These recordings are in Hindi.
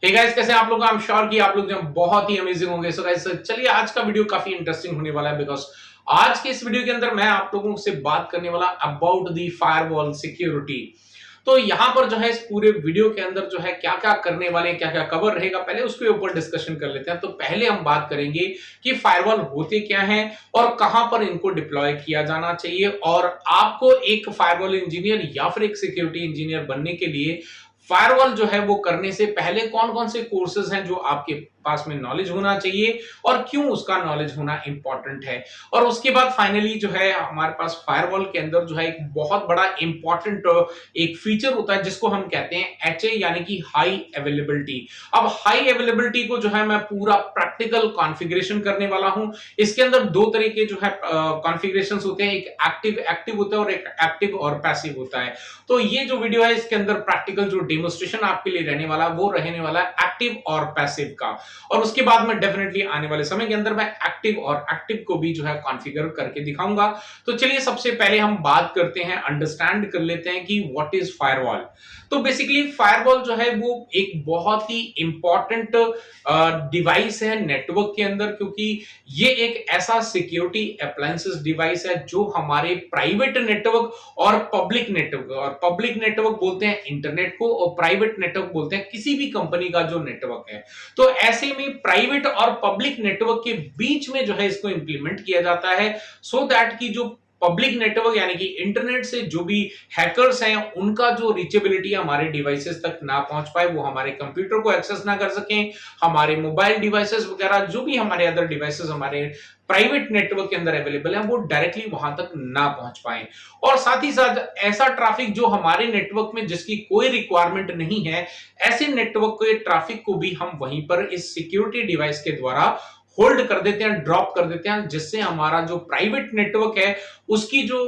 हे गाइस, कैसे हैं आप लोग? आई एम श्योर कि आप लोग जो बहुत ही अमेजिंग होंगे। सो गाइस, चलिए आज का वीडियो काफी इंटरेस्टिंग होने वाला है बिकॉज आज के इस वीडियो के अंदर मैं आप लोगों से बात करने वाला अबाउट द फायरवॉल सिक्योरिटी। तो यहाँ पर जो है इस पूरे वीडियो के अंदर जो है क्या क्या करने वाले हैं, क्या क्या कवर रहेगा, पहले उसके ऊपर डिस्कशन कर लेते हैं। तो पहले हम बात करेंगे कि फायरवॉल होते क्या हैं और कहां पर इनको डिप्लॉय किया जाना चाहिए, और आपको एक फायरवॉल इंजीनियर या फिर एक सिक्योरिटी इंजीनियर बनने के लिए फायरवॉल जो है वो करने से पहले कौन कौन से कोर्सेज हैं जो आपके पास में नॉलेज होना चाहिए और क्यों उसका नॉलेज होना इंपॉर्टेंट है। और उसके बाद फाइनली जो है हमारे पास फायरवॉल के अंदर जो है एक बहुत बड़ा इंपॉर्टेंट एक फीचर होता है जिसको हम कहते हैं एचए, यानी कि हाई अवेलेबिलिटी। अब हाई अवेलेबिलिटी को जो है मैं पूरा प्रैक्टिकल कॉन्फ़िगरेशन करने वाला हूं। इसके अंदर दो तरह के जो है कॉन्फ़िगरेशंस होते हैं, एक एक्टिव एक्टिव होता है और एक एक्टिव और पैसिव होता है। तो ये जो वीडियो है इसके अंदर प्रैक्टिकल जो डेमोस्ट्रेशन आपके लिए रहने वाला है वो रहने वाला है एक्टिव और पैसिव का। और उसके बाद में डेफिनेटली आने वाले समय के अंदर मैं एक्टिव और एक्टिव को भी जो है कॉन्फ़िगर करके दिखाऊंगा। तो चलिए सबसे पहले हम बात करते हैं, अंडरस्टैंड कर लेते हैं कि व्हाट इज फायरवॉल। तो बेसिकली फायरवॉल जो है वो एक बहुत ही इंपॉर्टेंट डिवाइस है नेटवर्क के अंदर, क्योंकि ये एक ऐसा सिक्योरिटी अप्लायंसेस डिवाइस है जो हमारे प्राइवेट नेटवर्क और पब्लिक नेटवर्क बोलते हैं इंटरनेट को, और प्राइवेट नेटवर्क बोलते हैं किसी भी कंपनी का जो नेटवर्क है। तो ऐसे में प्राइवेट और पब्लिक नेटवर्क के बीच में जो है इसको इंप्लीमेंट किया जाता है, सो दैट की जो पब्लिक नेटवर्क यानी कि इंटरनेट से जो भी हैकर्स हैं उनका जो रीचेबिलिटी हमारे डिवाइसेस तक ना पहुंच पाए, वो हमारे कंप्यूटर को एक्सेस ना कर सकें, हमारे मोबाइल डिवाइसेस वगैरह जो भी हमारे अदर डिवाइसेस हमारे प्राइवेट नेटवर्क के अंदर अवेलेबल है वो डायरेक्टली वहां तक ना पहुंच पाए। और साथ ही साथ ऐसा ट्रैफिक जो हमारे नेटवर्क में जिसकी कोई रिक्वायरमेंट नहीं है, ऐसे नेटवर्क के ट्रैफिक को भी हम वहीं पर इस सिक्योरिटी डिवाइस के द्वारा होल्ड कर देते हैं, ड्रॉप कर देते हैं, जिससे हमारा जो प्राइवेट नेटवर्क है उसकी जो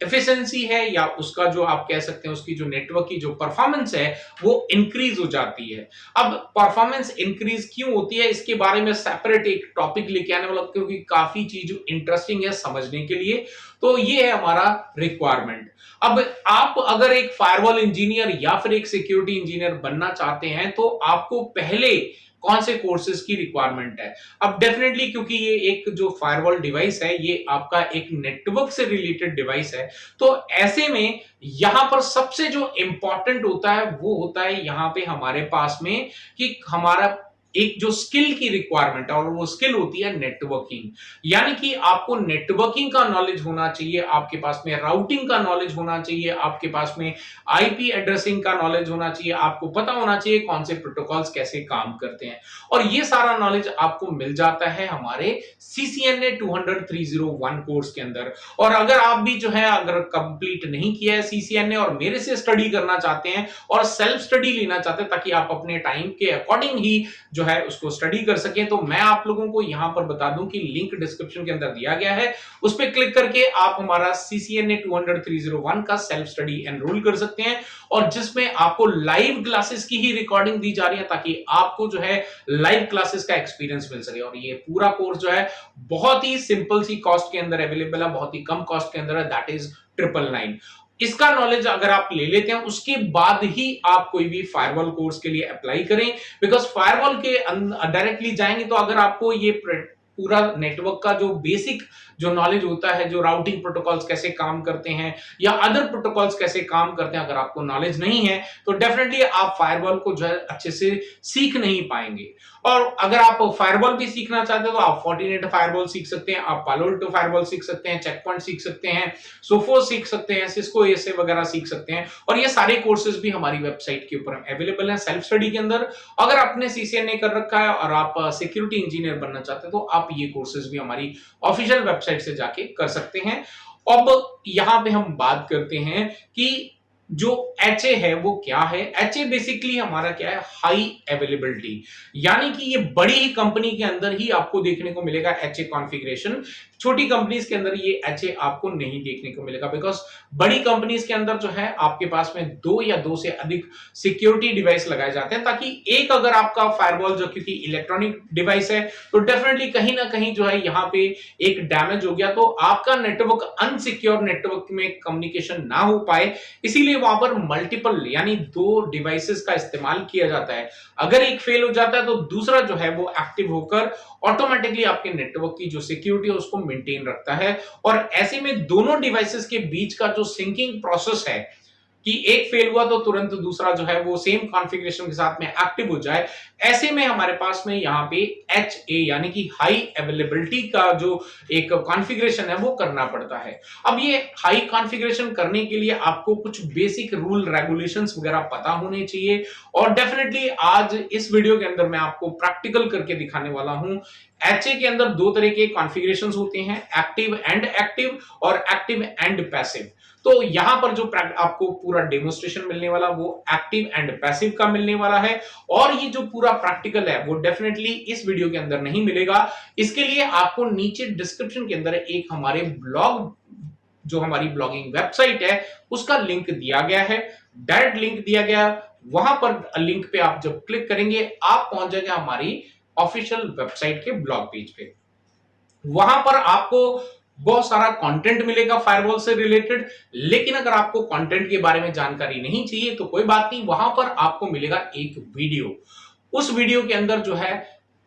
एफिशिएंसी है या उसका जो आप कह सकते हैं उसकी जो नेटवर्क की जो परफॉर्मेंस है वो इंक्रीज हो जाती है। अब परफॉर्मेंस इंक्रीज क्यों होती है इसके बारे में सेपरेट एक टॉपिक लेके आने वाला, क्योंकि काफी चीज इंटरेस्टिंग है समझने के लिए। तो ये है हमारा रिक्वायरमेंट। अब आप अगर एक फायरवॉल इंजीनियर या फिर एक सिक्योरिटी इंजीनियर बनना चाहते हैं तो आपको पहले कौन से कोर्सेज की रिक्वायरमेंट है। अब डेफिनेटली क्योंकि ये एक जो फायरवॉल डिवाइस है ये आपका एक नेटवर्क से रिलेटेड डिवाइस है, तो ऐसे में यहां पर सबसे जो इंपॉर्टेंट होता है वो होता है यहां पे हमारे पास में कि हमारा एक जो स्किल की रिक्वायरमेंट है, और वो स्किल होती है नेटवर्किंग। यानी कि आपको नेटवर्किंग का नॉलेज होना चाहिए, आपके पास में राउटिंग का नॉलेज होना चाहिए, आपके पास में आईपी एड्रेसिंग का नॉलेज होना चाहिए, आपको पता होना चाहिए कौन से प्रोटोकॉल्स कैसे काम करते हैं। और ये सारा नॉलेज आपको मिल जाता है हमारे CCNA 200-301 कोर्स के अंदर। और अगर आप भी जो है अगर कंप्लीट नहीं किया है CCNA और मेरे से स्टडी करना चाहते हैं और सेल्फ स्टडी लेना चाहते हैं ताकि आप अपने टाइम के अकॉर्डिंग ही जो है उसको स्टडी कर सकें, तो मैं आप लोगों को यहां पर बता दूं कि लिंक डिस्क्रिप्शन के अंदर दिया गया है, उस पर क्लिक करके आप हमारा CCNA 200-301 का सेल्फ स्टडी एनरोल कर सकते हैं, और जिसमें आपको लाइव क्लासेस की ही रिकॉर्डिंग दी जा रही है ताकि आपको जो है लाइव क्लासेस का एक्सपीरियंस मिल सके। और ये पूरा कोर्स जो है बहुत ही सिंपल सी कॉस्ट के अंदर अवेलेबल है, बहुत ही कम कॉस्ट के अंदर है, दैट इज 999। इसका नॉलेज अगर आप ले लेते हैं उसके बाद ही आप कोई भी फायरवॉल कोर्स के लिए अप्लाई करें, बिकॉज फायरवॉल के डायरेक्टली जाएंगे तो अगर आपको ये पूरा नेटवर्क का जो बेसिक जो नॉलेज होता है, जो राउटिंग प्रोटोकॉल्स कैसे काम करते हैं या अदर प्रोटोकॉल्स कैसे काम करते हैं, अगर आपको नॉलेज नहीं है तो डेफिनेटली आप फायरवॉल को जो है अच्छे से सीख नहीं पाएंगे। और अगर आप फायरवॉल भी सीखना चाहते हो तो आप फोर्टिनेट फायरवॉल सीख सकते हैं, आप पालो अल्टो फायरवॉल सीख सकते हैं, चेक पॉइंट सीख सकते हैं, सोफोस सीख सकते हैं, सिस्को एसए वगैरह सीख सकते हैं। और ये सारे कोर्सेज भी हमारी वेबसाइट के ऊपर अवेलेबल हैं सेल्फ स्टडी के अंदर। अगर आपने CCNA कर रखा है और आप सिक्योरिटी इंजीनियर बनना चाहते हैं तो आप ये कोर्सेज भी हमारी ऑफिशियल वेबसाइट से जाके कर सकते हैं। अब यहां पे हम बात करते हैं कि जो HA है वो क्या है। HA बेसिकली हमारा क्या है, हाई अवेलेबिलिटी, यानी कि ये बड़ी ही कंपनी के अंदर ही आपको देखने को मिलेगा HA कॉन्फ़िगरेशन। छोटी कंपनीज के अंदर ये एचए आपको नहीं देखने को मिलेगा, बिकॉज बड़ी कंपनीज के अंदर जो है आपके पास में 2 या 2 से अधिक सिक्योरिटी डिवाइस लगाए जाते हैं, ताकि एक अगर आपका फायरवॉल जो क्योंकि इलेक्ट्रॉनिक डिवाइस है तो डेफिनेटली कहीं ना कहीं जो है यहाँ पे एक डैमेज हो गया तो आपका नेटवर्क अनसिक्योर नेटवर्क में कम्युनिकेशन ना हो पाए, इसीलिए वहां पर मल्टीपल यानी 2 डिवाइसेस का इस्तेमाल किया जाता है। अगर एक फेल हो जाता है तो दूसरा जो है वो एक्टिव होकर ऑटोमेटिकली आपके नेटवर्क की जो सिक्योरिटी है उसको मेंटेन रखता है। और ऐसे में दोनों डिवाइसेस के बीच का जो सिंकिंग प्रोसेस है कि एक फेल हुआ तो तुरंत दूसरा जो है वो सेम कॉन्फ़िगरेशन के साथ में एक्टिव हो जाए, ऐसे में हमारे पास में यहाँ पे HA यानी कि हाई अवेलेबिलिटी का जो एक कॉन्फ़िगरेशन है वो करना पड़ता है। अब ये हाई कॉन्फ़िगरेशन करने के लिए आपको कुछ बेसिक रूल रेगुलेशंस वगैरह पता होने चाहिए, और डेफिनेटली आज इस वीडियो के अंदर मैं आपको प्रैक्टिकल करके दिखाने वाला हूं। HA के अंदर 2 तरह के कॉन्फ़िगरेशंस होते हैं, एक्टिव और एक्टिव एंड पैसिव। तो यहां पर जो आपको पूरा डेमोस्ट्रेशन मिलने वाला वो एक्टिव एंड पैसिव का मिलने वाला है, और ये जो पूरा प्रैक्टिकल है वो डेफिनेटली इस वीडियो के अंदर नहीं मिलेगा। इसके लिए आपको नीचे डिस्क्रिप्शन के अंदर एक हमारे ब्लॉग जो हमारी ब्लॉगिंग वेबसाइट है उसका लिंक दिया गया है, डायरेक्ट लिंक दिया गया। वहां पर लिंक पे आप जब क्लिक करेंगे आप पहुंच जाएंगे हमारी ऑफिशियल वेबसाइट के ब्लॉग पेज पे। वहां पर आपको बहुत सारा कंटेंट मिलेगा फायरवॉल से रिलेटेड, लेकिन अगर आपको कंटेंट के बारे में जानकारी नहीं चाहिए तो कोई बात नहीं, वहां पर आपको मिलेगा एक वीडियो। उस वीडियो के अंदर जो है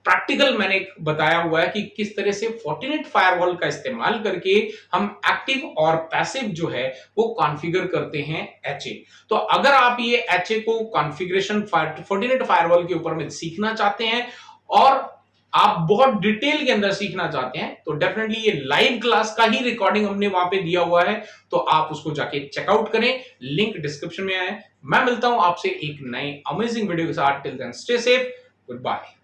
प्रैक्टिकल मैंने बताया हुआ है कि किस तरह से फोर्टिनेट फायरवॉल का इस्तेमाल करके हम एक्टिव और पैसिव जो है वो कॉन्फ़िगर करते हैं एचए। तो अगर आप ये एचए को कॉन्फ़िगरेशन फोर्टिनेट फायरवॉल के ऊपर में सीखना चाहते हैं और आप बहुत डिटेल के अंदर सीखना चाहते हैं तो डेफिनेटली ये लाइव क्लास का ही रिकॉर्डिंग हमने वहां पे दिया हुआ है, तो आप उसको जाके चेकआउट करें, लिंक डिस्क्रिप्शन में है। मैं मिलता हूं आपसे एक नए अमेजिंग वीडियो के साथ। Till then stay safe, good bye.